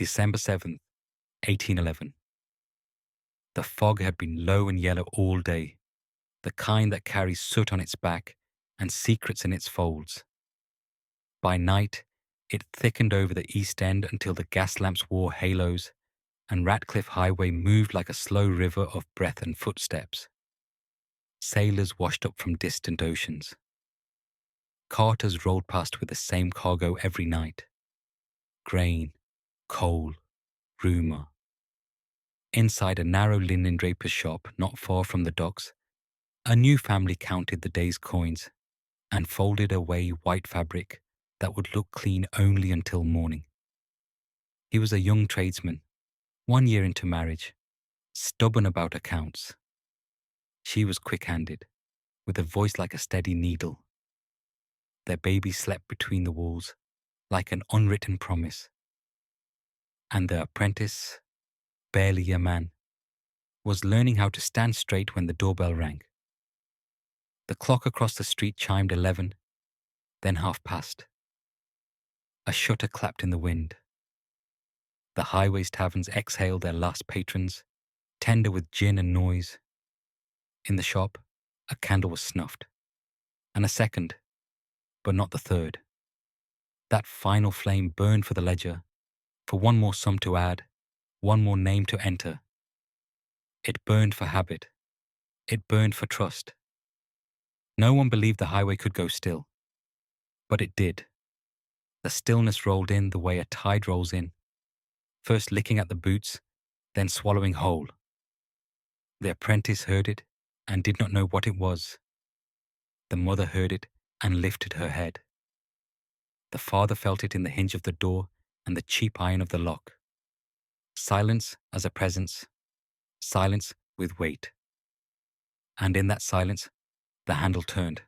December 7th, 1811. The fog had been low and yellow all day, the kind that carries soot on its back and secrets in its folds. By night, it thickened over the East End until the gas lamps wore halos, and Ratcliffe Highway moved like a slow river of breath and footsteps. Sailors washed up from distant oceans. Carters rolled past with the same cargo every night: grain, coal, rumour. Inside a narrow linen draper's shop not far from the docks, a new family counted the day's coins and folded away white fabric that would look clean only until morning. He was a young tradesman, 1 year into marriage, stubborn about accounts. She was quick-handed, with a voice like a steady needle. Their baby slept between the walls, like an unwritten promise. And the apprentice, barely a man, was learning how to stand straight when the doorbell rang. The clock across the street chimed 11, then past. A shutter clapped in the wind. The highways taverns exhaled their last patrons, tender with gin and noise. In the shop, a candle was snuffed, and a second, but not the third. That final flame burned for the ledger, for one more sum to add, one more name to enter. It burned for habit. It burned for trust. No one believed the highway could go still, but it did. The stillness rolled in the way a tide rolls in, first licking at the boots, then swallowing whole. The apprentice heard it and did not know what it was. The mother heard it and lifted her head. The father felt it in the hinge of the door and the cheap iron of the lock. Silence as a presence, silence with weight. And in that silence, the handle turned.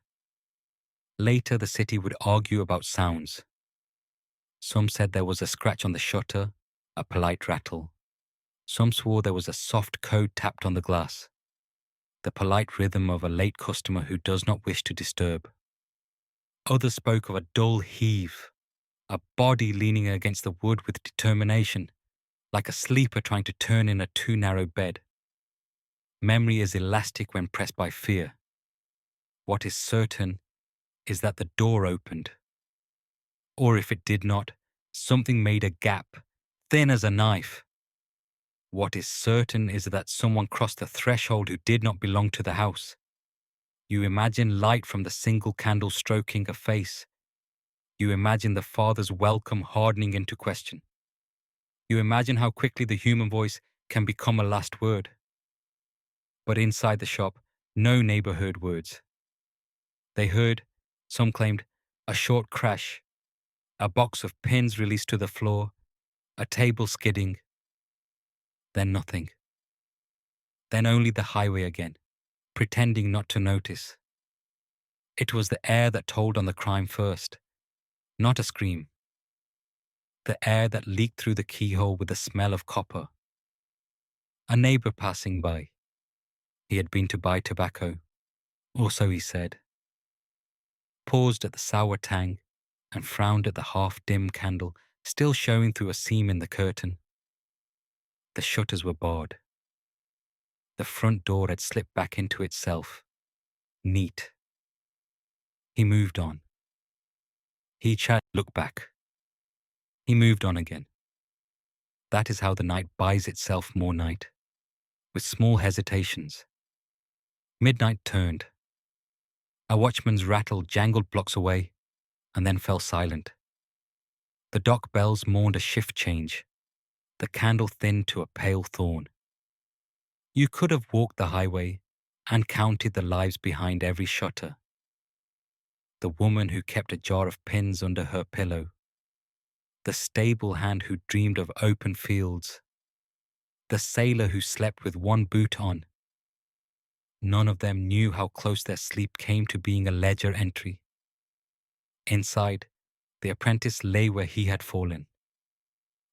Later, the city would argue about sounds. Some said there was a scratch on the shutter, a polite rattle. Some swore there was a soft code tapped on the glass, the polite rhythm of a late customer who does not wish to disturb. Others spoke of a dull heave, a body leaning against the wood with determination, like a sleeper trying to turn in a too narrow bed. Memory is elastic when pressed by fear. What is certain is that the door opened. Or if it did not, something made a gap, thin as a knife. What is certain is that someone crossed the threshold who did not belong to the house. You imagine light from the single candle stroking a face. You imagine the father's welcome hardening into question. You imagine how quickly the human voice can become a last word. But inside the shop, no neighbour heard words. They heard, some claimed, a short crash, a box of pins released to the floor, a table skidding. Then nothing. Then only the highway again, pretending not to notice. It was the air that told on the crime first, not a scream. The air that leaked through the keyhole with the smell of copper. A neighbour passing by. He had been to buy tobacco, or so he said. Paused at the sour tang and frowned at the half-dim candle still showing through a seam in the curtain. The shutters were barred. The front door had slipped back into itself, neat. He moved on. He looked back. He moved on again. That is how the night buys itself more night, with small hesitations. Midnight turned. A watchman's rattle jangled blocks away, and then fell silent. The dock bells mourned a shift change. The candle thinned to a pale thorn. You could have walked the highway and counted the lives behind every shutter. The woman who kept a jar of pins under her pillow. The stable hand who dreamed of open fields. The sailor who slept with one boot on. None of them knew how close their sleep came to being a ledger entry. Inside, the apprentice lay where he had fallen.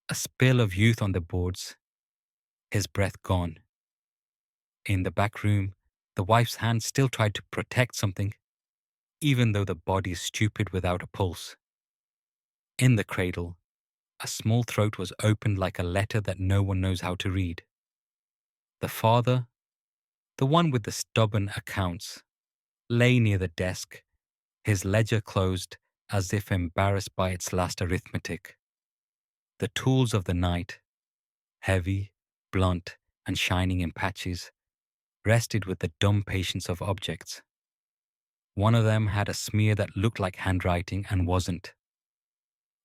A spill of youth on the boards, his breath gone. In the back room, the wife's hand still tried to protect something, even though the body is stupid without a pulse. In the cradle, A small throat was opened like a letter that no one knows how to read. The father, the one with the stubborn accounts, lay near the desk, his ledger closed as if embarrassed by its last arithmetic. The tools of the night, heavy, blunt, and shining in patches, rested with the dumb patience of objects. One of them had a smear that looked like handwriting and wasn't.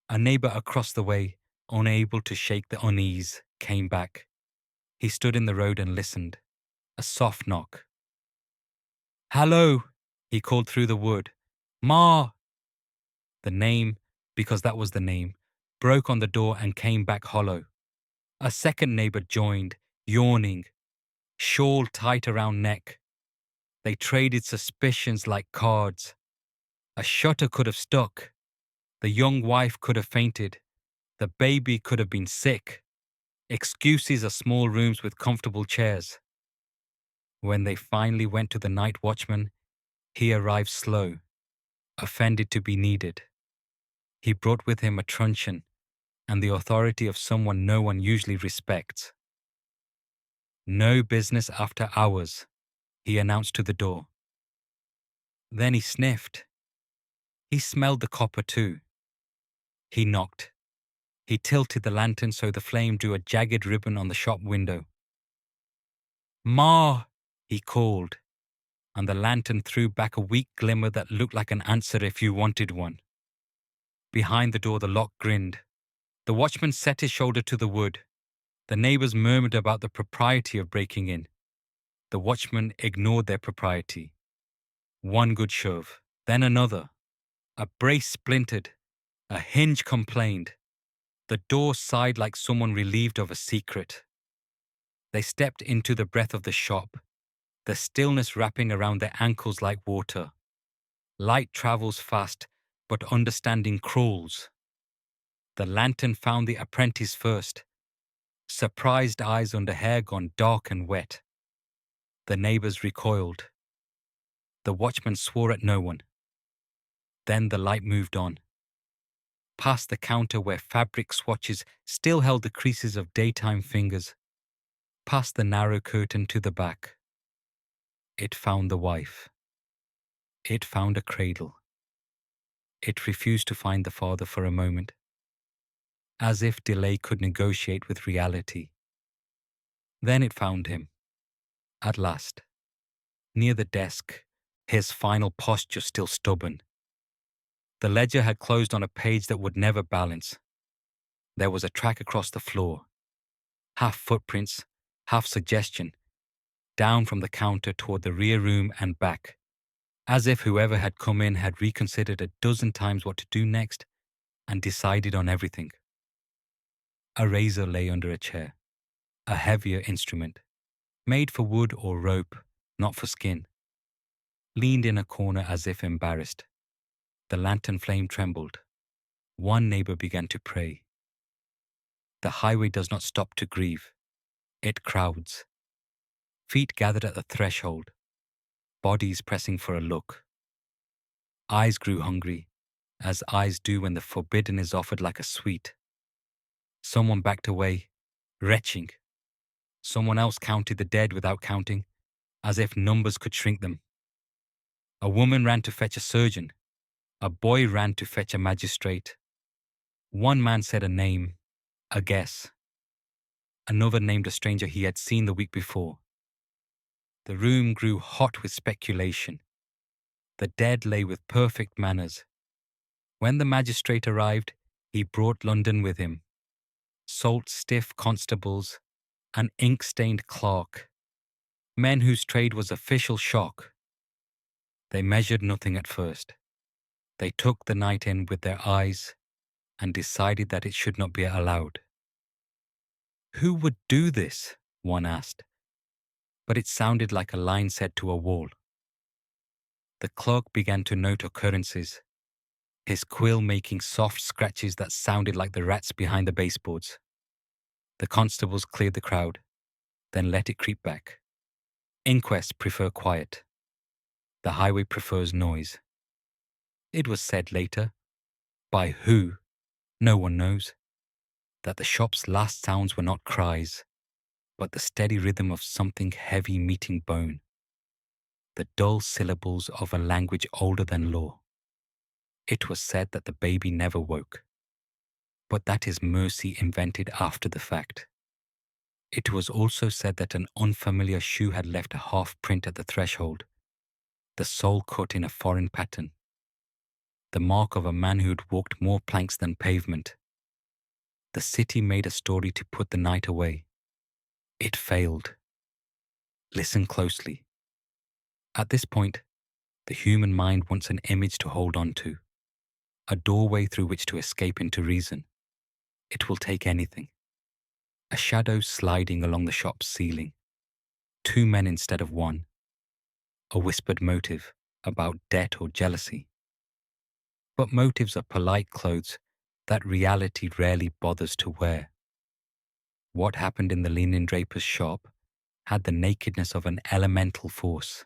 A neighbor across the way, unable to shake the unease, came back. He stood in the road and listened. A soft knock. "Hello," he called through the wood. "Marr!" The name, because that was the name, broke on the door and came back hollow. A second neighbor joined, yawning, shawl tight around neck. They traded suspicions like cards. A shutter could have stuck. The young wife could have fainted. The baby could have been sick. Excuses are small rooms with comfortable chairs. When they finally went to the night watchman, he arrived slow, offended to be needed. He brought with him a truncheon and the authority of someone no one usually respects. "No business after hours," he announced to the door. Then he sniffed. He smelled the copper too. He knocked. He tilted the lantern so the flame drew a jagged ribbon on the shop window. "Marr!" he called, and the lantern threw back a weak glimmer that looked like an answer if you wanted one. Behind the door the lock grinned. The watchman set his shoulder to the wood. The neighbors murmured about the propriety of breaking in. The watchman ignored their propriety. One good shove, then another. A brace splintered. A hinge complained. The door sighed like someone relieved of a secret. They stepped into the breath of the shop, the stillness wrapping around their ankles like water. Light travels fast, but understanding crawls. The lantern found the apprentice first. Surprised eyes under hair gone dark and wet. The neighbors recoiled. The watchman swore at no one. Then the light moved on. Past the counter where fabric swatches still held the creases of daytime fingers. Past the narrow curtain to the back. It found the wife. It found a cradle. It refused to find the father for a moment, as if delay could negotiate with reality. Then it found him, at last, near the desk, his final posture still stubborn. The ledger had closed on a page that would never balance. There was a track across the floor, half footprints, half suggestion, down from the counter toward the rear room and back, as if whoever had come in had reconsidered a dozen times what to do next and decided on everything. A razor lay under a chair, a heavier instrument, made for wood or rope, not for skin, leaned in a corner as if embarrassed. The lantern flame trembled. One neighbor began to pray. The highway does not stop to grieve. It crowds. Feet gathered at the threshold, bodies pressing for a look. Eyes grew hungry, as eyes do when the forbidden is offered like a sweet. Someone backed away, retching. Someone else counted the dead without counting, as if numbers could shrink them. A woman ran to fetch a surgeon. A boy ran to fetch a magistrate. One man said a name, a guess. Another named a stranger he had seen the week before. The room grew hot with speculation. The dead lay with perfect manners. When the magistrate arrived, he brought London with him. Salt-stiff constables, an ink-stained clerk, men whose trade was official shock. They measured nothing at first. They took the night in with their eyes and decided that it should not be allowed. Who would do this? One asked. But it sounded like a line said to a wall. The clerk began to note occurrences, his quill making soft scratches that sounded like the rats behind the baseboards. The constables cleared the crowd, then let it creep back. Inquests prefer quiet. The highway prefers noise. It was said later. By who? No one knows. that the shop's last sounds were not cries, but the steady rhythm of something heavy meeting bone, the dull syllables of a language older than law. It was said that the baby never woke, but that is mercy invented after the fact. It was also said that an unfamiliar shoe had left a half print at the threshold, the sole cut in a foreign pattern, the mark of a man who had walked more planks than pavement. The city made a story to put the night away. It failed. Listen closely. At this point, the human mind wants an image to hold on to, a doorway through which to escape into reason. It will take anything. A shadow sliding along the shop's ceiling, 2 men instead of one, a whispered motive about debt or jealousy. But motives are polite clothes that reality rarely bothers to wear. What happened in the linen draper's shop had the nakedness of an elemental force.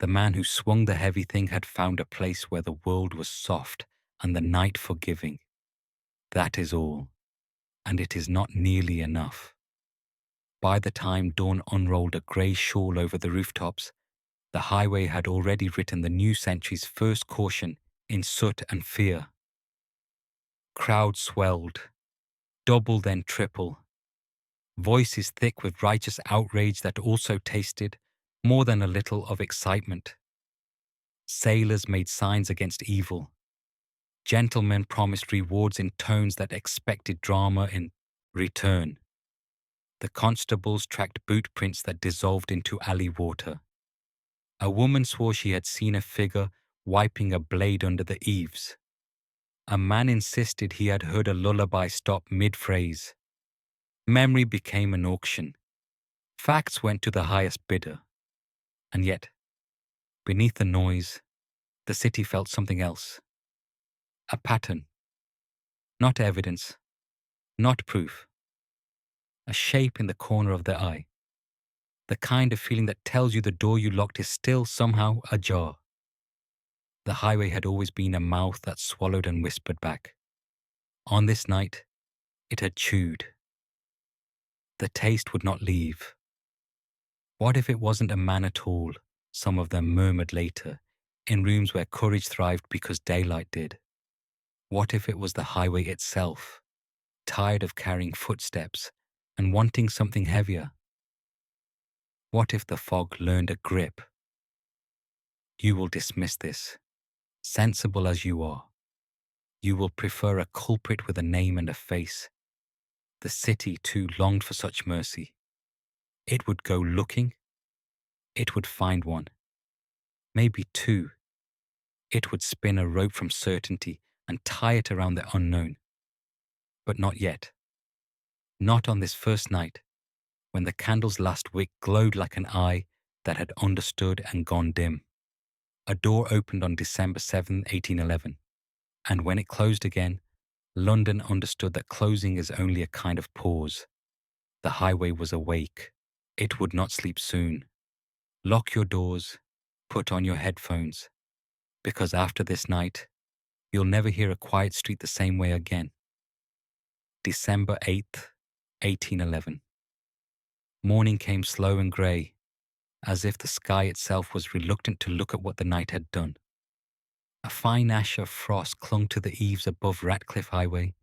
The man who swung the heavy thing had found a place where the world was soft and the night forgiving. That is all, and it is not nearly enough. By the time dawn unrolled a grey shawl over the rooftops, the highway had already written the new century's first caution in soot and fear. Crowds swelled, double then triple. Voices thick with righteous outrage that also tasted, more than a little, of excitement. Sailors made signs against evil. Gentlemen promised rewards in tones that expected drama in return. The constables tracked boot prints that dissolved into alley water. A woman swore she had seen a figure wiping a blade under the eaves. A man insisted he had heard a lullaby stop mid-phrase. Memory became an auction. Facts went to the highest bidder. And yet, beneath the noise, the city felt something else. A pattern. Not evidence. Not proof. A shape in the corner of the eye. The kind of feeling that tells you the door you locked is still somehow ajar. The highway had always been a mouth that swallowed and whispered back. On this night, it had chewed. The taste would not leave. What if it wasn't a man at all, some of them murmured later, in rooms where courage thrived because daylight did? What if it was the highway itself, tired of carrying footsteps and wanting something heavier? What if the fog learned a grip? You will dismiss this, sensible as you are. You will prefer a culprit with a name and a face. The city too longed for such mercy. It would go looking. It would find one. Maybe two. It would spin a rope from certainty and tie it around the unknown. But not yet. Not on this first night, when the candle's last wick glowed like an eye that had understood and gone dim. A door opened on December 7, 1811, and when it closed again, London understood that closing is only a kind of pause. The highway was awake. It would not sleep soon. Lock your doors, put on your headphones, because after this night, you'll never hear a quiet street the same way again. December 8th, 1811. Morning came slow and grey, as if the sky itself was reluctant to look at what the night had done. A fine ash of frost clung to the eaves above Ratcliffe Highway,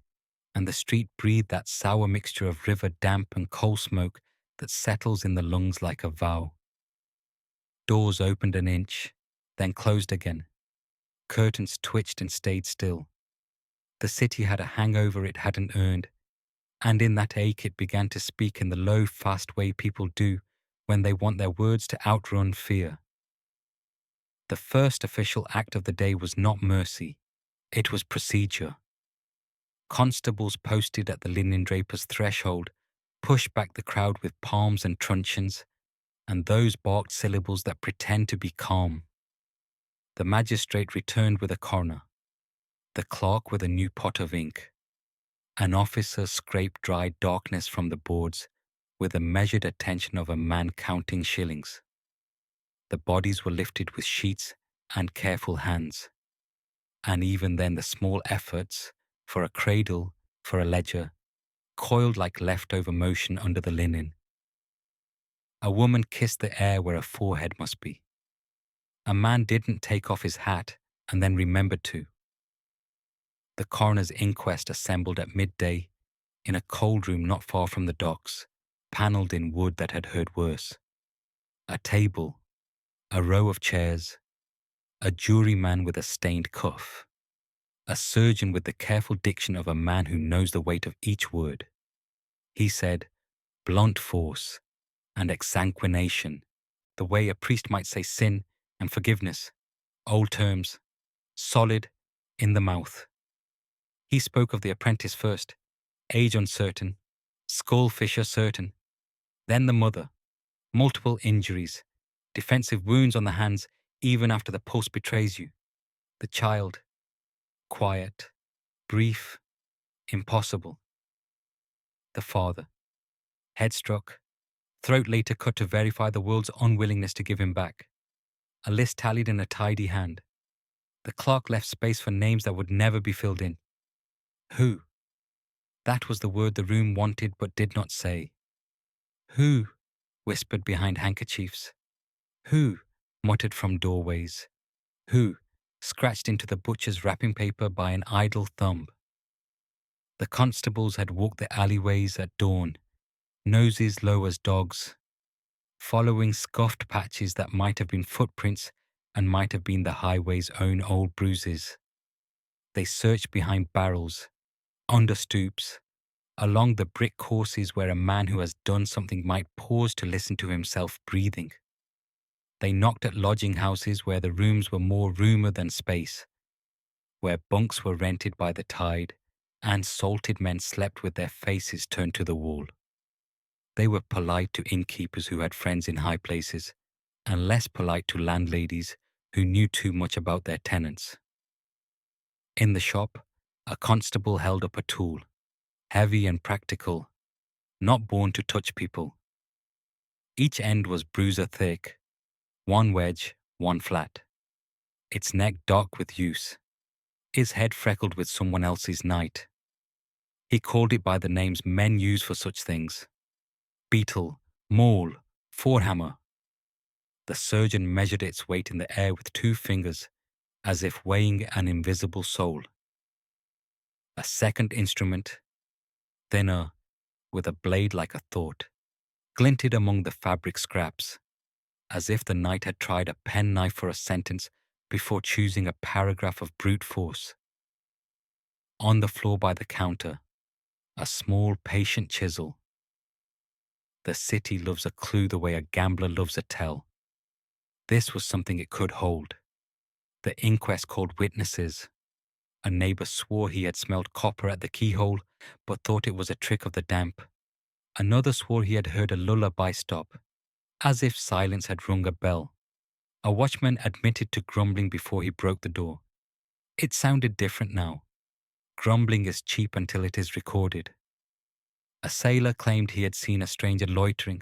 and the street breathed that sour mixture of river damp and coal smoke that settles in the lungs like a vow. Doors opened an inch, then closed again. Curtains twitched and stayed still. The city had a hangover it hadn't earned, and in that ache it began to speak in the low, fast way people do when they want their words to outrun fear. The first official act of the day was not mercy, it was procedure. Constables posted at the linen draper's threshold pushed back the crowd with palms and truncheons, and those barked syllables that pretend to be calm. The magistrate returned with a coroner, the clerk with a new pot of ink. An officer scraped dry darkness from the boards with the measured attention of a man counting shillings. The bodies were lifted with sheets and careful hands, and even then the small efforts for a cradle, for a ledger, coiled like leftover motion under the linen. A woman kissed the air where a forehead must be. A man didn't take off his hat and then remembered to. The coroner's inquest assembled at midday in a cold room not far from the docks, panelled in wood that had heard worse. A table, a row of chairs, a juryman with a stained cuff, a surgeon with the careful diction of a man who knows the weight of each word. He said, blunt force and exsanguination, the way a priest might say sin and forgiveness, old terms, solid, in the mouth. He spoke of the apprentice first, age uncertain, skull fissure certain, then the mother, multiple injuries, defensive wounds on the hands even after the pulse betrays you, the child, quiet, brief, impossible. The father, head struck, throat later cut to verify the world's unwillingness to give him back. A list tallied in a tidy hand. The clerk left space for names that would never be filled in. Who? That was the word the room wanted but did not say. Who? Whispered behind handkerchiefs. Who? Muttered from doorways. Who? Scratched into the butcher's wrapping paper by an idle thumb. The constables had walked the alleyways at dawn, noses low as dogs, following scuffed patches that might have been footprints and might have been the highway's own old bruises. They searched behind barrels, under stoops, along the brick courses where a man who has done something might pause to listen to himself breathing. They knocked at lodging houses where the rooms were more rumour than space, where bunks were rented by the tide, and salted men slept with their faces turned to the wall. They were polite to innkeepers who had friends in high places, and less polite to landladies who knew too much about their tenants. In the shop, a constable held up a tool, heavy and practical, not born to touch people. Each end was bruiser thick, one wedge, one flat, its neck dark with use, his head freckled with someone else's night. He called it by the names men use for such things: beetle, maul, forehammer. The surgeon measured its weight in the air with 2 fingers, as if weighing an invisible soul. A second instrument, thinner, with a blade like a thought, glinted among the fabric scraps, as if the knight had tried a penknife for a sentence before choosing a paragraph of brute force. On the floor by the counter, a small patient chisel. The city loves a clue the way a gambler loves a tell. This was something it could hold. The inquest called witnesses. A neighbour swore he had smelled copper at the keyhole, but thought it was a trick of the damp. Another swore he had heard a lullaby stop, as if silence had rung a bell. A watchman admitted to grumbling before he broke the door. It sounded different now. Grumbling is cheap until it is recorded. A sailor claimed he had seen a stranger loitering,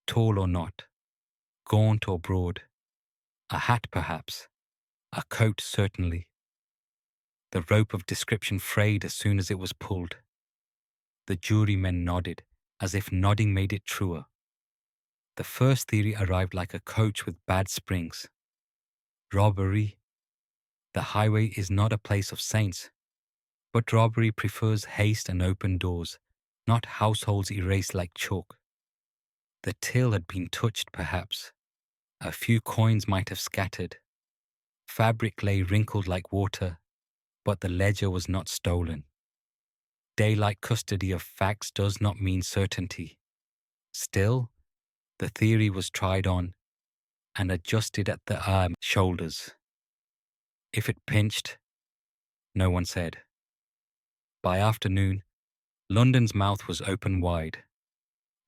tall or not, gaunt or broad. A hat perhaps, a coat certainly. The rope of description frayed as soon as it was pulled. The jurymen nodded, as if nodding made it truer. The first theory arrived like a coach with bad springs. Robbery. The highway is not a place of saints, but robbery prefers haste and open doors, not households erased like chalk. The till had been touched, perhaps. A few coins might have scattered. Fabric lay wrinkled like water, but the ledger was not stolen. Daylight custody of facts does not mean certainty. Still, the theory was tried on and adjusted at the shoulders. If it pinched, no one said. By afternoon, London's mouth was open wide.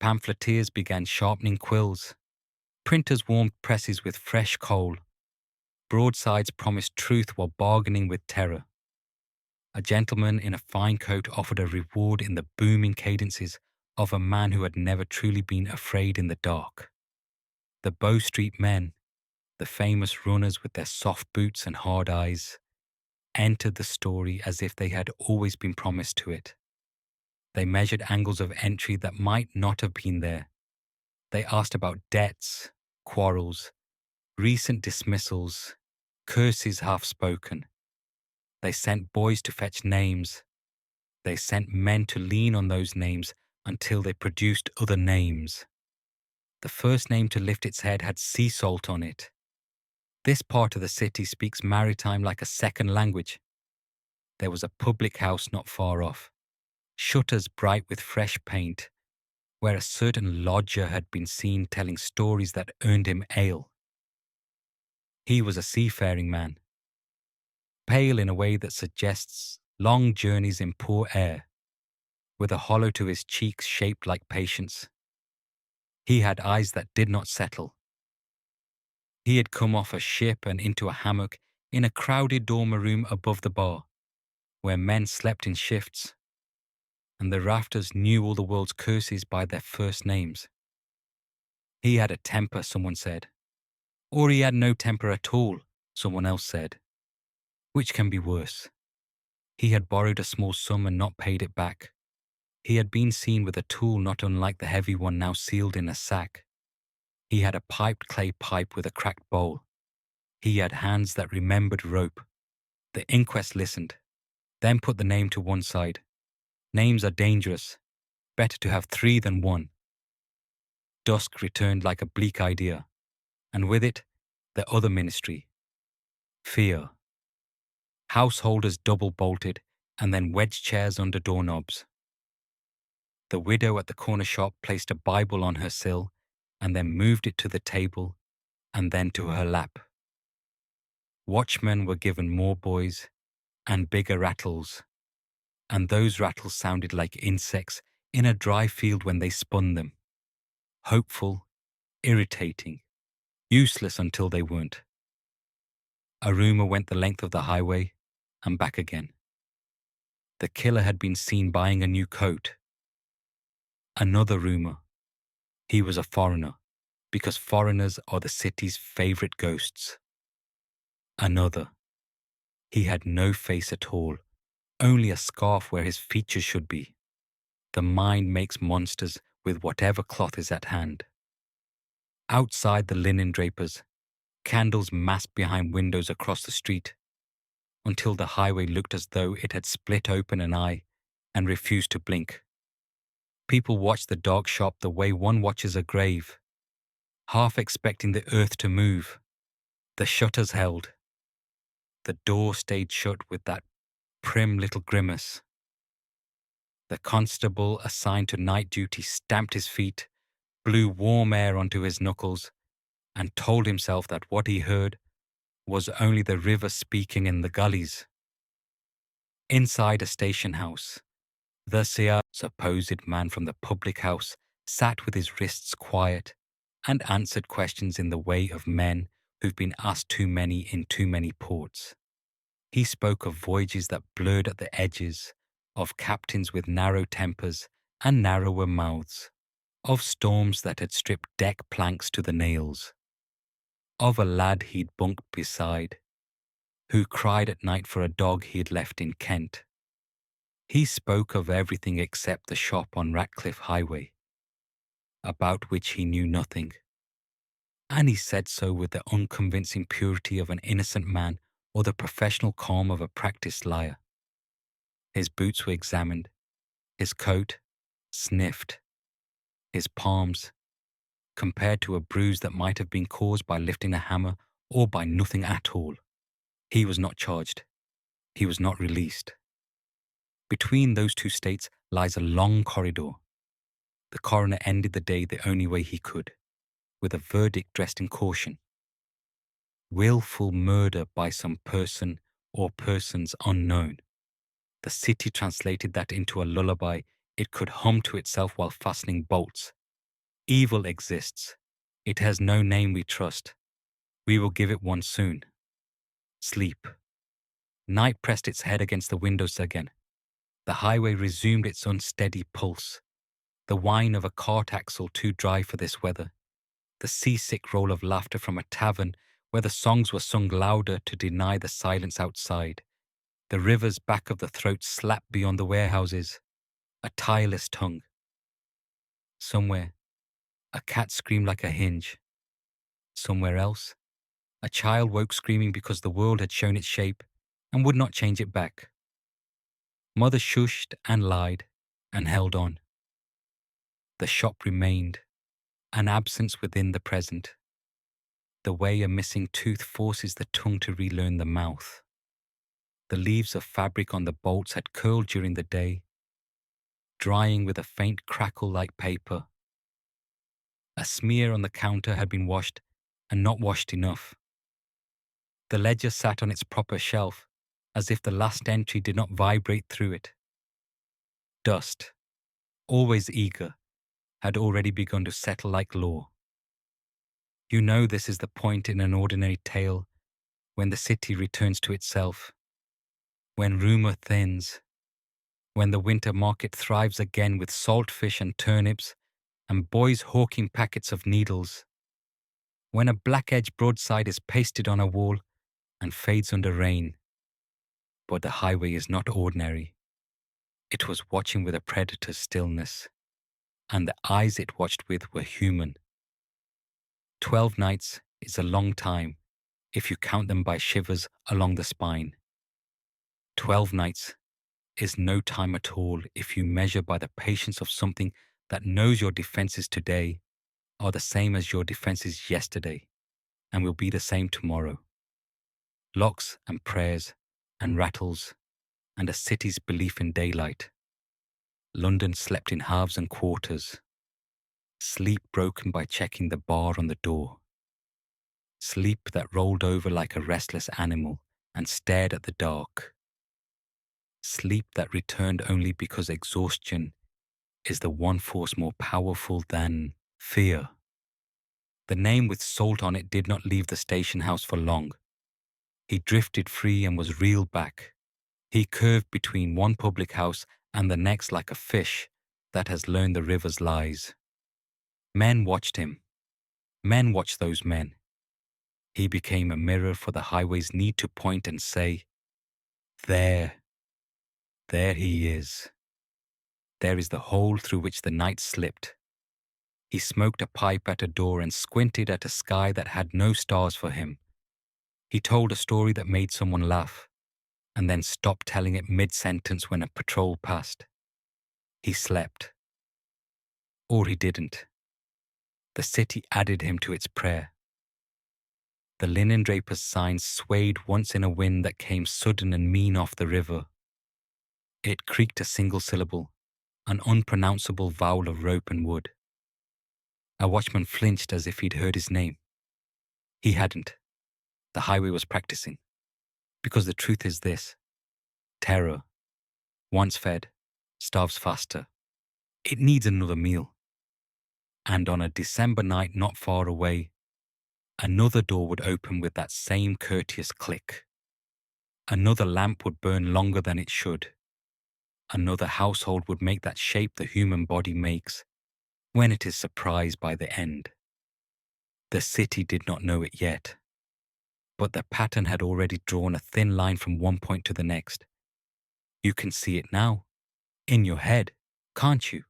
Pamphleteers began sharpening quills. Printers warmed presses with fresh coal. Broadsides promised truth while bargaining with terror. A gentleman in a fine coat offered a reward in the booming cadences of a man who had never truly been afraid in the dark. The Bow Street men, the famous runners with their soft boots and hard eyes, entered the story as if they had always been promised to it. They measured angles of entry that might not have been there. They asked about debts, quarrels, recent dismissals, curses half spoken. They sent boys to fetch names. They sent men to lean on those names until they produced other names. The first name to lift its head had sea salt on it. This part of the city speaks maritime like a second language. There was a public house not far off, shutters bright with fresh paint, where a certain lodger had been seen telling stories that earned him ale. He was a seafaring man, pale in a way that suggests long journeys in poor air, with a hollow to his cheeks shaped like patience. He had eyes that did not settle. He had come off a ship and into a hammock in a crowded dormer room above the bar, where men slept in shifts, and the rafters knew all the world's curses by their first names. He had a temper, someone said. Or he had no temper at all, someone else said. Which can be worse? He had borrowed a small sum and not paid it back. He had been seen with a tool not unlike the heavy one now sealed in a sack. He had a piped clay pipe with a cracked bowl. He had hands that remembered rope. The inquest listened, then put the name to one side. Names are dangerous. Better to have 3 than 1. Dusk returned like a bleak idea, and with it, the other ministry. Fear. Householders double-bolted and then wedged chairs under doorknobs. The widow at the corner shop placed a Bible on her sill and then moved it to the table and then to her lap. Watchmen were given more boys and bigger rattles, and those rattles sounded like insects in a dry field when they spun them. Hopeful, irritating, useless until they weren't. A rumour went the length of the highway and back again. The killer had been seen buying a new coat. Another rumour. He was a foreigner, because foreigners are the city's favourite ghosts. Another. He had no face at all, only a scarf where his features should be. The mind makes monsters with whatever cloth is at hand. Outside the linen drapers, candles massed behind windows across the street, until the highway looked as though it had split open an eye and refused to blink. People watched the dog shop the way one watches a grave, half expecting the earth to move. The shutters held. The door stayed shut with that prim little grimace. The constable assigned to night duty stamped his feet, blew warm air onto his knuckles, and told himself that what he heard was only the river speaking in the gullies. Inside a station house, the supposed man from the public house sat with his wrists quiet and answered questions in the way of men who've been asked too many in too many ports. He spoke of voyages that blurred at the edges, of captains with narrow tempers and narrower mouths, of storms that had stripped deck planks to the nails, of a lad he'd bunked beside, who cried at night for a dog he'd left in Kent. He spoke of everything except the shop on Ratcliffe Highway, about which he knew nothing. And he said so with the unconvincing purity of an innocent man or the professional calm of a practiced liar. His boots were examined, his coat sniffed, his palms compared to a bruise that might have been caused by lifting a hammer or by nothing at all. He was not charged. He was not released. Between those two states lies a long corridor. The coroner ended the day the only way he could, with a verdict dressed in caution. Willful murder by some person or persons unknown. The city translated that into a lullaby it could hum to itself while fastening bolts. Evil exists. It has no name we trust. We will give it one soon. Sleep. Night pressed its head against the windows again. The highway resumed its unsteady pulse. The whine of a cart axle too dry for this weather. The seasick roll of laughter from a tavern where the songs were sung louder to deny the silence outside. The river's back of the throat slapped beyond the warehouses. a tireless tongue. Somewhere, a cat screamed like a hinge. Somewhere else, a child woke screaming because the world had shown its shape and would not change it back. Mother shushed and lied and held on. The shop remained, an absence within the present, the way a missing tooth forces the tongue to relearn the mouth. The leaves of fabric on the bolts had curled during the day, drying with a faint crackle like paper. A smear on the counter had been washed and not washed enough. The ledger sat on its proper shelf, as if the last entry did not vibrate through it. Dust, always eager, had already begun to settle like law. You know this is the point in an ordinary tale when the city returns to itself, when rumour thins, when the winter market thrives again with salt fish and turnips and boys hawking packets of needles, when a black-edged broadside is pasted on a wall and fades under rain. But the highway is not ordinary. It was watching with a predator's stillness, and the eyes it watched with were human. 12 nights is a long time if you count them by shivers along the spine. 12 nights is no time at all if you measure by the patience of something that knows your defenses today are the same as your defenses yesterday and will be the same tomorrow. Locks and prayers and rattles and a city's belief in daylight. London slept in halves and quarters. Sleep broken by checking the bar on the door. Sleep that rolled over like a restless animal and stared at the dark. Sleep that returned only because exhaustion is the one force more powerful than fear. The name with salt on it did not leave the station house for long. He drifted free and was reeled back. He curved between one public house and the next like a fish that has learned the river's lies. Men watched him. Men watched those men. He became a mirror for the highway's need to point and say, there he is. There is the hole through which the night slipped. He smoked a pipe at a door and squinted at a sky that had no stars for him. He told a story that made someone laugh, and then stopped telling it mid-sentence when a patrol passed. He slept. Or he didn't. The city added him to its prayer. The linen draper's sign swayed once in a wind that came sudden and mean off the river. It creaked a single syllable, an unpronounceable vowel of rope and wood. A watchman flinched as if he'd heard his name. He hadn't. The highway was practicing. Because the truth is this: terror, once fed, starves faster. It needs another meal. And on a December night not far away, another door would open with that same courteous click. Another lamp would burn longer than it should. Another household would make that shape the human body makes when it is surprised by the end. The city did not know it yet, but the pattern had already drawn a thin line from one point to the next. You can see it now, in your head, can't you?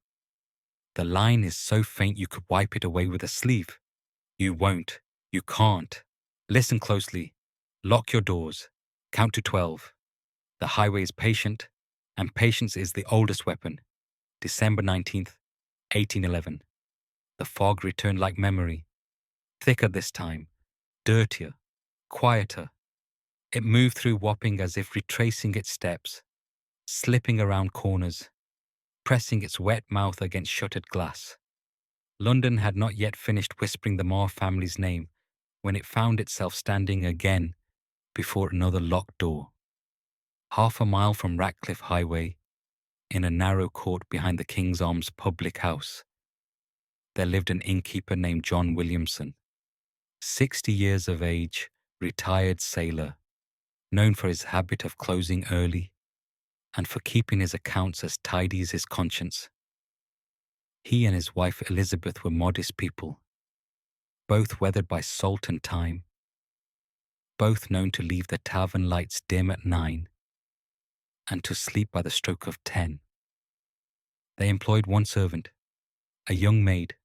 The line is so faint you could wipe it away with a sleeve. You won't. You can't. Listen closely. Lock your doors. Count to 12. The highway is patient, and patience is the oldest weapon. December 19th, 1811. The fog returned like memory. Thicker this time. Dirtier. Quieter. It moved through Wapping as if retracing its steps, slipping around corners, pressing its wet mouth against shuttered glass. London had not yet finished whispering the Marr family's name when it found itself standing again before another locked door. Half a mile from Ratcliffe Highway, in a narrow court behind the King's Arms public house, there lived an innkeeper named John Williamson, 60 years of age, retired sailor, known for his habit of closing early and for keeping his accounts as tidy as his conscience. He and his wife Elizabeth were modest people, both weathered by salt and time, both known to leave the tavern lights dim at 9 and to sleep by the stroke of 10. They employed one servant, a young maid,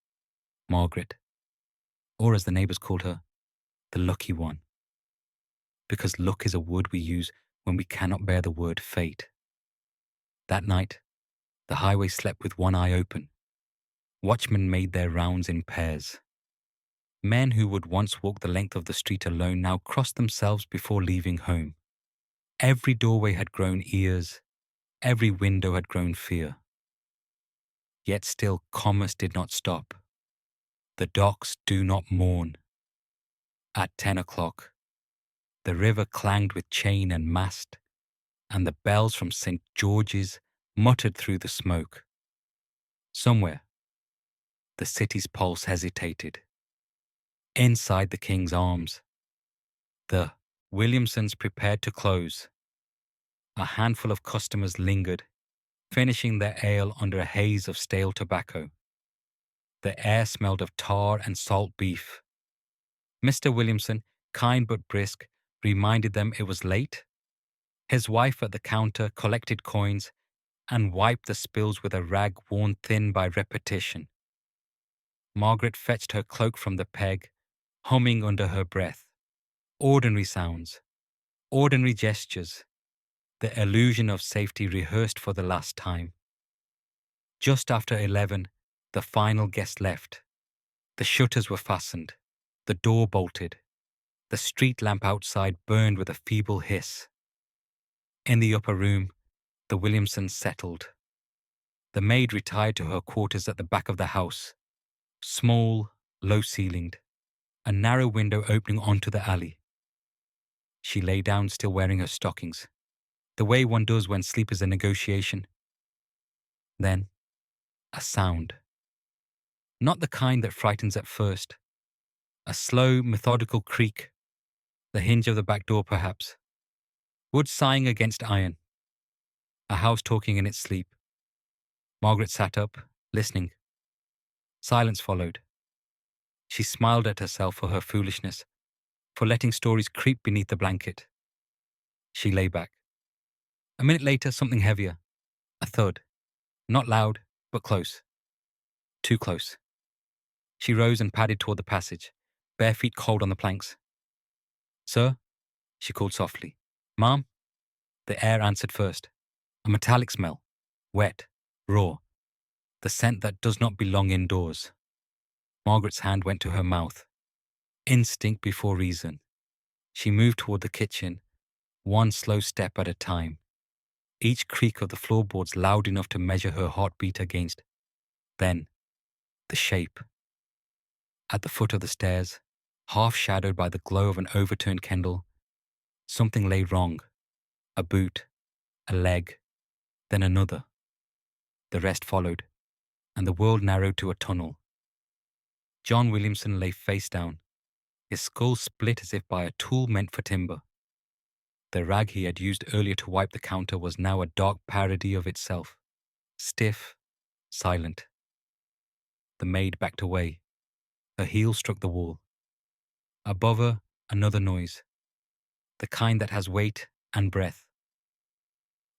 Margaret, or as the neighbours called her, the lucky one, because luck is a word we use when we cannot bear the word fate. That night, the highway slept with one eye open. Watchmen made their rounds in pairs. Men who would once walk the length of the street alone now crossed themselves before leaving home. Every doorway had grown ears, every window had grown fear. Yet still commerce did not stop. The docks do not mourn. At 10 o'clock, the river clanged with chain and mast, and the bells from St. George's muttered through the smoke. Somewhere, the city's pulse hesitated. Inside the King's Arms, the Williamsons prepared to close. A handful of customers lingered, finishing their ale under a haze of stale tobacco. The air smelled of tar and salt beef. Mr. Williamson, kind but brisk, reminded them it was late. His wife at the counter collected coins and wiped the spills with a rag worn thin by repetition. Margaret fetched her cloak from the peg, humming under her breath. Ordinary sounds, ordinary gestures, the illusion of safety rehearsed for the last time. Just after 11, the final guest left. The shutters were fastened, the door bolted. The street lamp outside burned with a feeble hiss. In the upper room, the Williamsons settled. The maid retired to her quarters at the back of the house, small, low-ceilinged, a narrow window opening onto the alley. She lay down still wearing her stockings, the way one does when sleep is a negotiation. Then, a sound. Not the kind that frightens at first. A slow, methodical creak. The hinge of the back door, perhaps. Wood sighing against iron. A house talking in its sleep. Margaret sat up, listening. Silence followed. She smiled at herself for her foolishness, for letting stories creep beneath the blanket. She lay back. A minute later, something heavier. A thud. Not loud, but close. Too close. She rose and padded toward the passage, bare feet cold on the planks. "Sir?" she called softly. "Ma'am?" The air answered first. A metallic smell. Wet. Raw. The scent that does not belong indoors. Margaret's hand went to her mouth. Instinct before reason. She moved toward the kitchen, one slow step at a time. Each creak of the floorboards loud enough to measure her heartbeat against. Then, the shape. At the foot of the stairs, half shadowed by the glow of an overturned candle, something lay wrong. A boot, a leg, then another. The rest followed, and the world narrowed to a tunnel. John Williamson lay face down, his skull split as if by a tool meant for timber. The rag he had used earlier to wipe the counter was now a dark parody of itself, stiff, silent. The maid backed away. Her heel struck the wall. Above her, another noise, the kind that has weight and breath.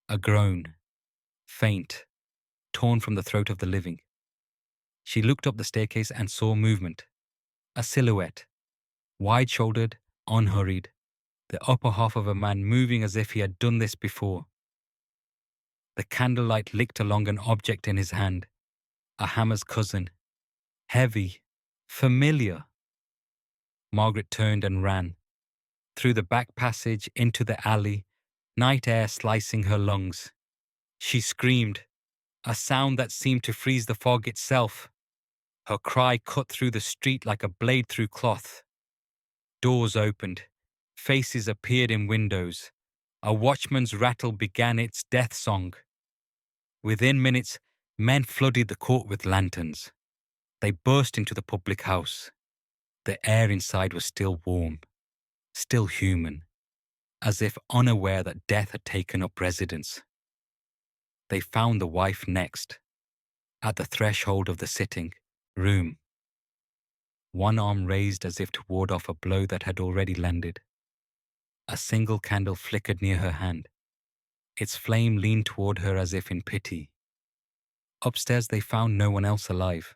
A groan, faint, torn from the throat of the living. She looked up the staircase and saw movement. A silhouette, wide-shouldered, unhurried, the upper half of a man moving as if he had done this before. The candlelight licked along an object in his hand, a hammer's cousin, heavy, familiar. Margaret turned and ran, through the back passage into the alley, night air slicing her lungs. She screamed, a sound that seemed to freeze the fog itself. Her cry cut through the street like a blade through cloth. Doors opened. Faces appeared in windows. A watchman's rattle began its death song. Within minutes, men flooded the court with lanterns. They burst into the public house. The air inside was still warm, still human, as if unaware that death had taken up residence. They found the wife next, at the threshold of the sitting room. One arm raised as if to ward off a blow that had already landed. A single candle flickered near her hand. Its flame leaned toward her as if in pity. Upstairs they found no one else alive.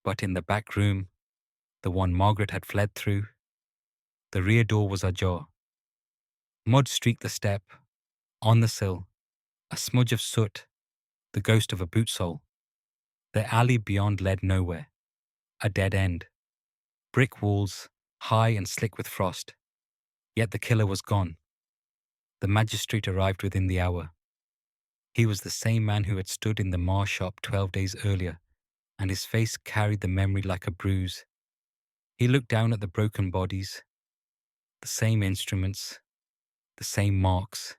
But in the back room, the one Margaret had fled through, the rear door was ajar. Mud streaked the step, on the sill, a smudge of soot, the ghost of a boot sole. The alley beyond led nowhere, a dead end. Brick walls, high and slick with frost. Yet the killer was gone. The magistrate arrived within the hour. He was the same man who had stood in the Marr shop 12 days earlier, and his face carried the memory like a bruise. He looked down at the broken bodies, the same instruments, the same marks,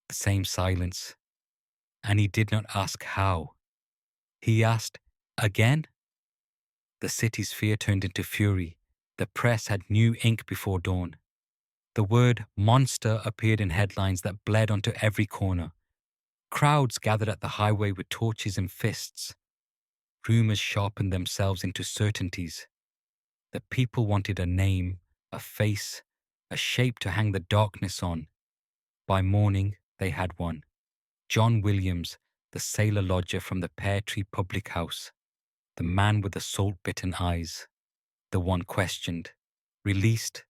the same silence, and he did not ask how. He asked, again? The city's fear turned into fury. The press had new ink before dawn. The word monster appeared in headlines that bled onto every corner. Crowds gathered at the highway with torches and fists. Rumours sharpened themselves into certainties. The people wanted a name, a face, a shape to hang the darkness on. By morning, they had one. John Williams, the sailor lodger from the Pear Tree public house. The man with the salt-bitten eyes. The one questioned, released,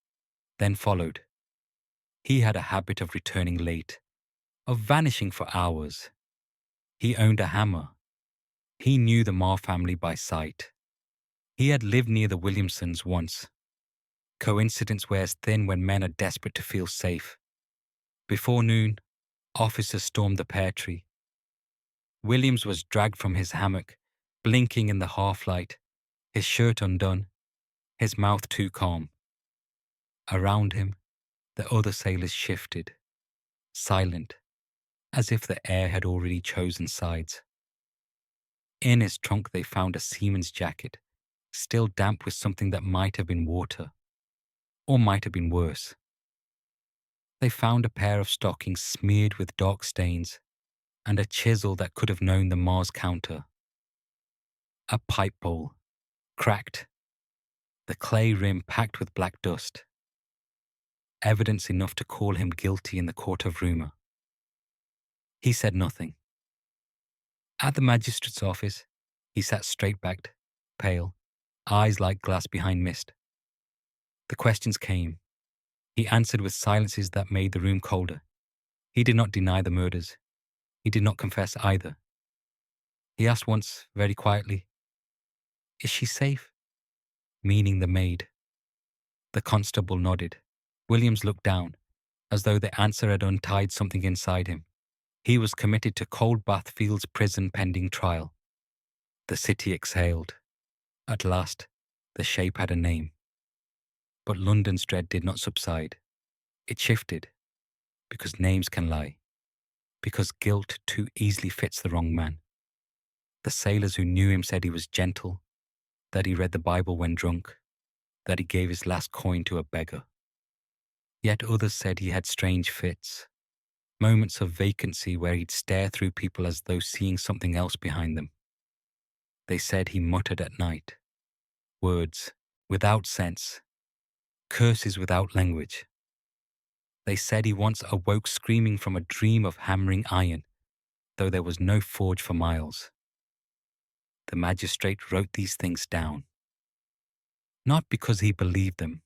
then followed. He had a habit of returning late, of vanishing for hours. He owned a hammer. He knew the Marr family by sight. He had lived near the Williamsons once. Coincidence wears thin when men are desperate to feel safe. Before noon, officers stormed the pear tree. Williams was dragged from his hammock, blinking in the half-light, his shirt undone, his mouth too calm. Around him, the other sailors shifted, silent, as if the air had already chosen sides. In his trunk they found a seaman's jacket, still damp with something that might have been water, or might have been worse. They found a pair of stockings smeared with dark stains, and a chisel that could have known the Mars counter. A pipe bowl, cracked, the clay rim packed with black dust. Evidence enough to call him guilty in the court of rumour. He said nothing. At the magistrate's office, he sat straight-backed, pale, eyes like glass behind mist. The questions came. He answered with silences that made the room colder. He did not deny the murders. He did not confess either. He asked once, very quietly, "Is she safe?" Meaning the maid. The constable nodded. Williams looked down, as though the answer had untied something inside him. He was committed to Coldbath Fields prison pending trial. The city exhaled. At last, the shape had a name. But London's dread did not subside. It shifted, because names can lie, because guilt too easily fits the wrong man. The sailors who knew him said he was gentle, that he read the Bible when drunk, that he gave his last coin to a beggar. Yet others said he had strange fits, moments of vacancy where he'd stare through people as though seeing something else behind them. They said he muttered at night, words without sense, curses without language. They said he once awoke screaming from a dream of hammering iron, though there was no forge for miles. The magistrate wrote these things down, not because he believed them,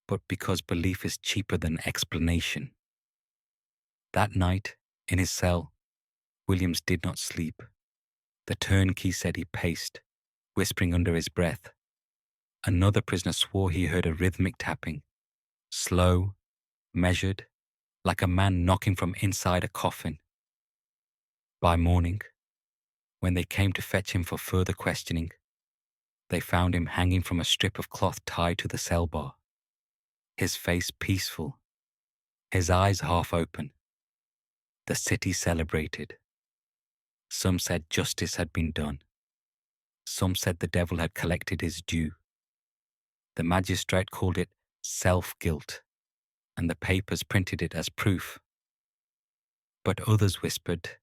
but because belief is cheaper than explanation. That night, in his cell, Williams did not sleep. The turnkey said he paced, whispering under his breath. Another prisoner swore he heard a rhythmic tapping, slow, measured, like a man knocking from inside a coffin. By morning, when they came to fetch him for further questioning, they found him hanging from a strip of cloth tied to the cell bar, his face peaceful, his eyes half open. The city celebrated. Some said justice had been done. Some said the devil had collected his due. The magistrate called it self-guilt, and the papers printed it as proof. But others whispered,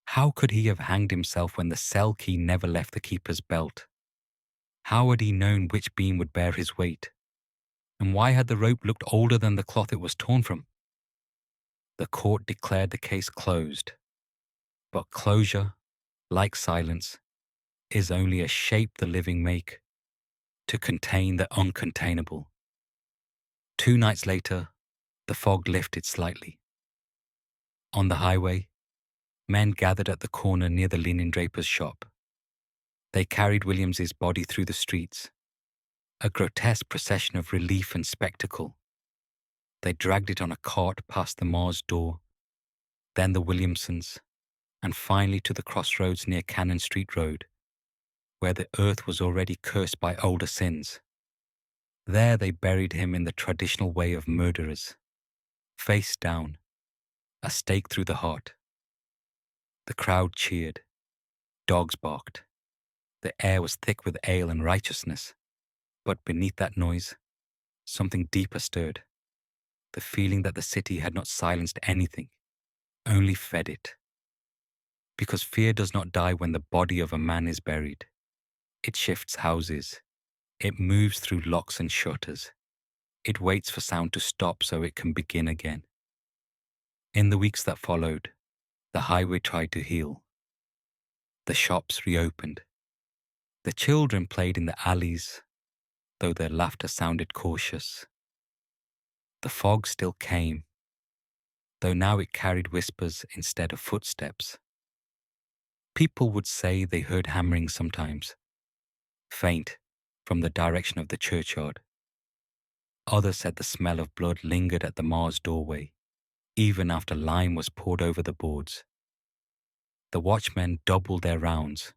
how could he have hanged himself when the cell key never left the keeper's belt? How had he known which beam would bear his weight? And why had the rope looked older than the cloth it was torn from? The court declared the case closed. But closure like silence, is only a shape the living make to contain the uncontainable. 2 nights later, the fog lifted slightly. On the highway, men gathered at the corner near the linen draper's shop. They carried Williams's body through the streets, a grotesque procession of relief and spectacle. They dragged it on a cart past the Marr's door, then the Williamsons', and finally to the crossroads near Cannon Street Road, where the earth was already cursed by older sins. There they buried him in the traditional way of murderers, face down, a stake through the heart. The crowd cheered. Dogs barked. The air was thick with ale and righteousness. But beneath that noise, something deeper stirred. The feeling that the city had not silenced anything, only fed it. Because fear does not die when the body of a man is buried. It shifts houses. It moves through locks and shutters. It waits for sound to stop so it can begin again. In the weeks that followed, the highway tried to heal. The shops reopened. The children played in the alleys, though their laughter sounded cautious. The fog still came, though now it carried whispers instead of footsteps. People would say they heard hammering sometimes, faint from the direction of the churchyard. Others said the smell of blood lingered at the Marr's doorway, even after lime was poured over the boards. The watchmen doubled their rounds.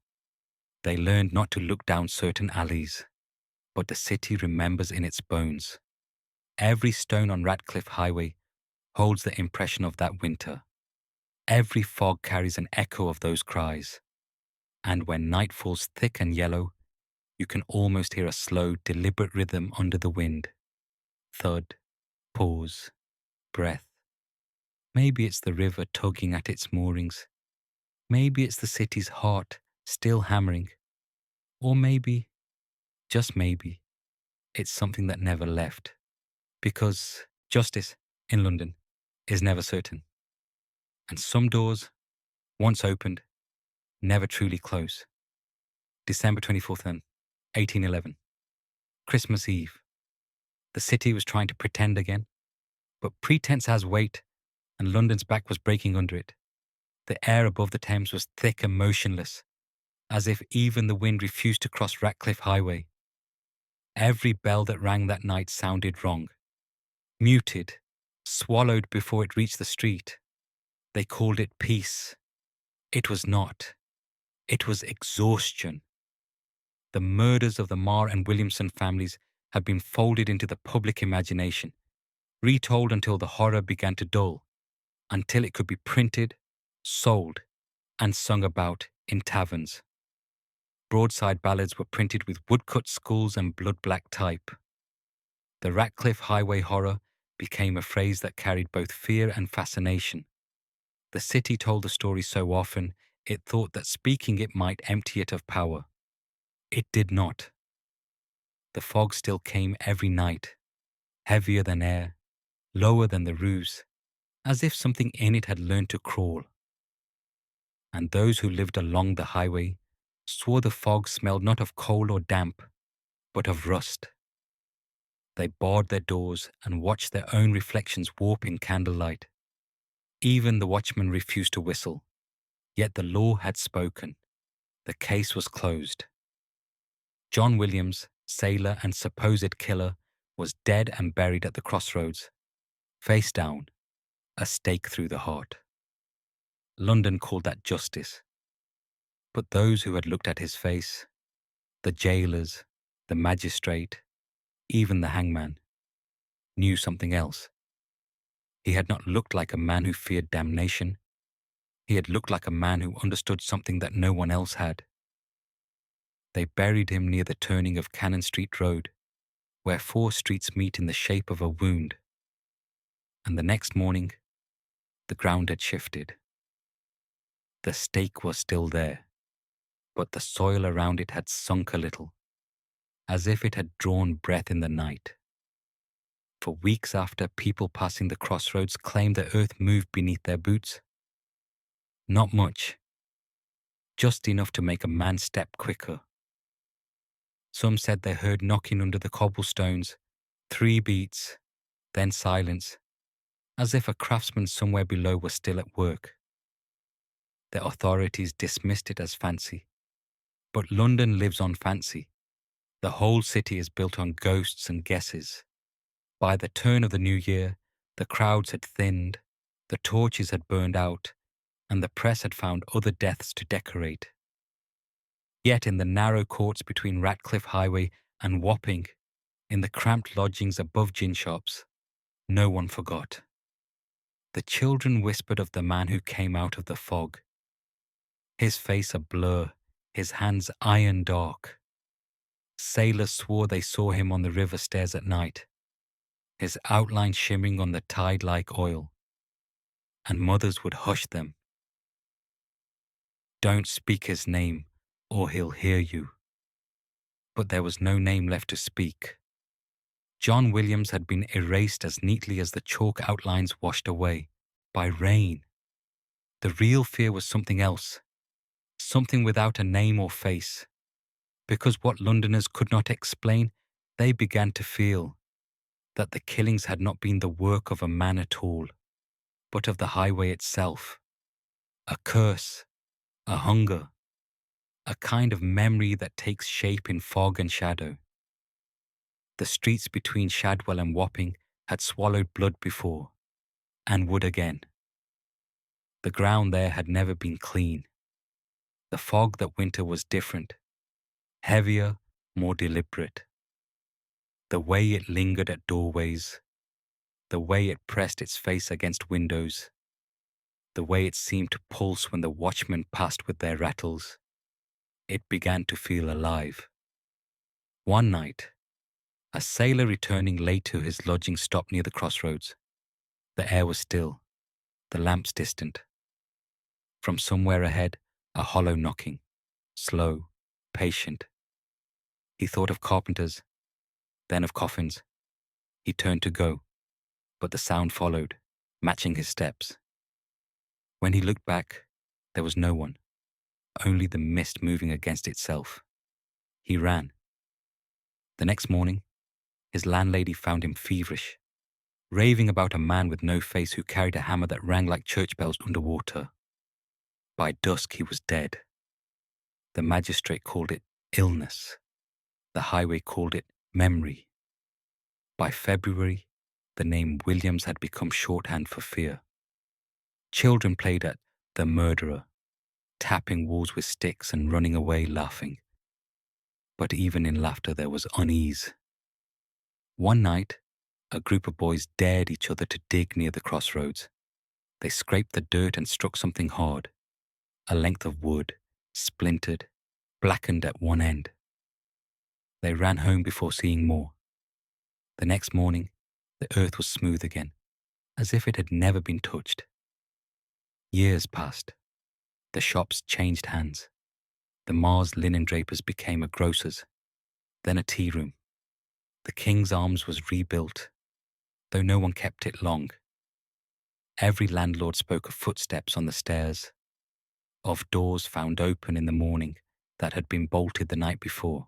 They learned not to look down certain alleys, but the city remembers in its bones. Every stone on Ratcliffe Highway holds the impression of that winter. Every fog carries an echo of those cries. And when night falls thick and yellow, you can almost hear a slow, deliberate rhythm under the wind. Thud, pause, breath. Maybe it's the river tugging at its moorings. Maybe it's the city's heart still hammering. Or maybe, just maybe, it's something that never left. Because justice in London is never certain. And some doors, once opened, never truly close. December 24th then, 1811. Christmas Eve. The city was trying to pretend again, but pretense has weight, and London's back was breaking under it. The air above the Thames was thick and motionless, as if even the wind refused to cross Ratcliffe Highway. Every bell that rang that night sounded wrong, muted, swallowed before it reached the street. They called it peace. It was not. It was exhaustion. The murders of the Marr and Williamson families had been folded into the public imagination, retold until the horror began to dull, until it could be printed, sold, and sung about in taverns. Broadside ballads were printed with woodcut skulls and blood-black type. The Ratcliffe Highway horror became a phrase that carried both fear and fascination. The city told the story so often, it thought that speaking it might empty it of power. It did not. The fog still came every night, heavier than air, lower than the roofs, as if something in it had learned to crawl. And those who lived along the highway swore the fog smelled not of coal or damp, but of rust. They barred their doors and watched their own reflections warp in candlelight. Even the watchman refused to whistle. Yet the law had spoken. The case was closed. John Williams, sailor and supposed killer, was dead and buried at the crossroads, face down, a stake through the heart. London called that justice. But those who had looked at his face, the jailers, the magistrate, even the hangman, knew something else. He had not looked like a man who feared damnation. He had looked like a man who understood something that no one else had. They buried him near the turning of Cannon Street Road, where 4 streets meet in the shape of a wound. And the next morning, the ground had shifted. The stake was still there, but the soil around it had sunk a little, as if it had drawn breath in the night. For weeks after, people passing the crossroads claimed the earth moved beneath their boots. Not much. just enough to make a man step quicker. Some said they heard knocking under the cobblestones, 3 beats, then silence, as if a craftsman somewhere below was still at work. The authorities dismissed it as fancy. But London lives on fancy. The whole city is built on ghosts and guesses. By the turn of the new year, the crowds had thinned, the torches had burned out, and the press had found other deaths to decorate. Yet in the narrow courts between Ratcliffe Highway and Wapping, in the cramped lodgings above gin shops, no one forgot. The children whispered of the man who came out of the fog. His face a blur, his hands iron dark. Sailors swore they saw him on the river stairs at night, his outline shimmering on the tide like oil. And mothers would hush them. Don't speak his name, or he'll hear you. But there was no name left to speak. John Williams had been erased as neatly as the chalk outlines washed away, by rain. The real fear was something else, something without a name or face. Because what Londoners could not explain, they began to feel that the killings had not been the work of a man at all, but of the highway itself. A curse, a hunger, a kind of memory that takes shape in fog and shadow. The streets between Shadwell and Wapping had swallowed blood before, and would again. The ground there had never been clean. The fog that winter was different, heavier, more deliberate. The way it lingered at doorways, the way it pressed its face against windows, the way it seemed to pulse when the watchmen passed with their rattles. It began to feel alive. One night, a sailor returning late to his lodging stopped near the crossroads. The air was still, the lamps distant. From somewhere ahead, a hollow knocking, slow, patient. He thought of carpenters, then of coffins. He turned to go, but the sound followed, matching his steps. When he looked back, there was no one, only the mist moving against itself. He ran. The next morning, his landlady found him feverish, raving about a man with no face who carried a hammer that rang like church bells underwater. By dusk he was dead. The magistrate called it illness. The highway called it memory. By February, the name Williams had become shorthand for fear. Children played at the murderer, tapping walls with sticks and running away laughing. But even in laughter there was unease. One night, a group of boys dared each other to dig near the crossroads. They scraped the dirt and struck something hard, a length of wood, splintered, blackened at one end. They ran home before seeing more. The next morning, the earth was smooth again, as if it had never been touched. Years passed. The shops changed hands. The Marr's linen drapers became a grocer's, then a tea room. The King's Arms was rebuilt, though no one kept it long. Every landlord spoke of footsteps on the stairs, of doors found open in the morning that had been bolted the night before.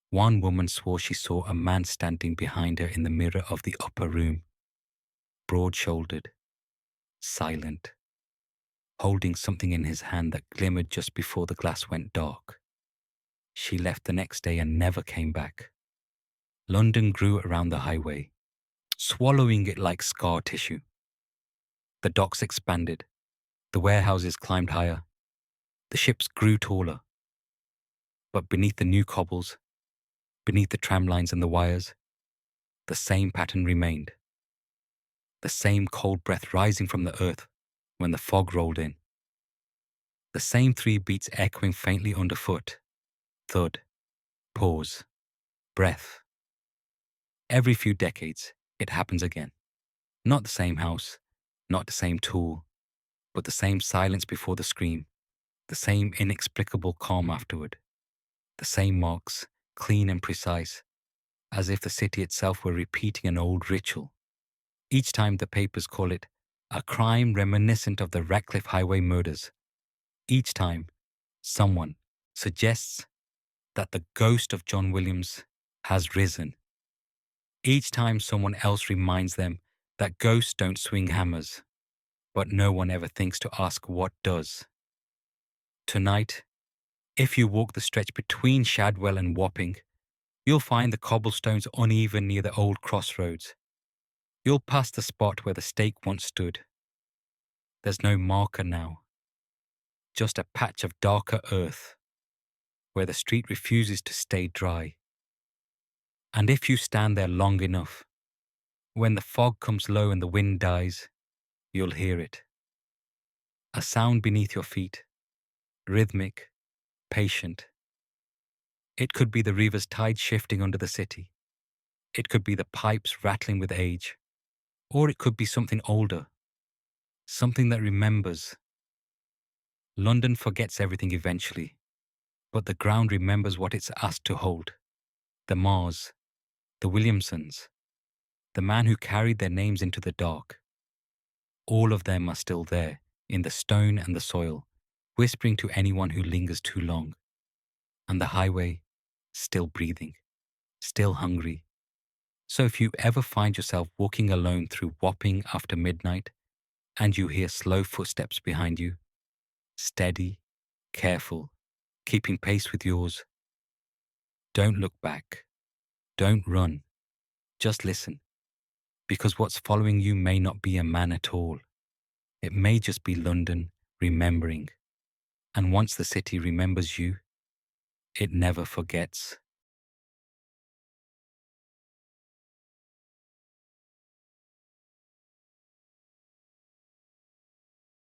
One woman swore she saw a man standing behind her in the mirror of the upper room, broad-shouldered, silent, holding something in his hand that glimmered just before the glass went dark. She left the next day and never came back. London grew around the highway, swallowing it like scar tissue. The docks expanded, the warehouses climbed higher, the ships grew taller. But beneath the new cobbles, beneath the tram lines and the wires, the same pattern remained. The same cold breath rising from the earth when the fog rolled in. The same 3 beats echoing faintly underfoot. Thud, pause, breath. Every few decades, it happens again. Not the same house, not the same tool, but the same silence before the scream, the same inexplicable calm afterward, the same marks, clean and precise, as if the city itself were repeating an old ritual. Each time the papers call it a crime reminiscent of the Ratcliffe Highway murders. Each time Someone suggests that the ghost of John Williams has risen. Each time someone else reminds them that ghosts don't swing hammers, but no one ever thinks to ask what does. Tonight, if you walk the stretch between Shadwell and Wapping, you'll find the cobblestones uneven near the old crossroads. You'll pass the spot where the stake once stood. There's no marker now, just a patch of darker earth where the street refuses to stay dry. And if you stand there long enough, when the fog comes low and the wind dies, you'll hear it. A sound beneath your feet, rhythmic, patient. It could be the river's tide shifting under the city. It could be the pipes rattling with age. Or it could be something older, something that remembers. London forgets everything eventually, but the ground remembers what it's asked to hold. The Marrs, the Williamsons, the man who carried their names into the dark. All of them are still there, in the stone and the soil, whispering to anyone who lingers too long. And the highway, still breathing, still hungry. So if you ever find yourself walking alone through Wapping after midnight, and you hear slow footsteps behind you, steady, careful, keeping pace with yours, don't look back. Don't run. Just listen. Because what's following you may not be a man at all. It may just be London remembering. And once the city remembers you, it never forgets.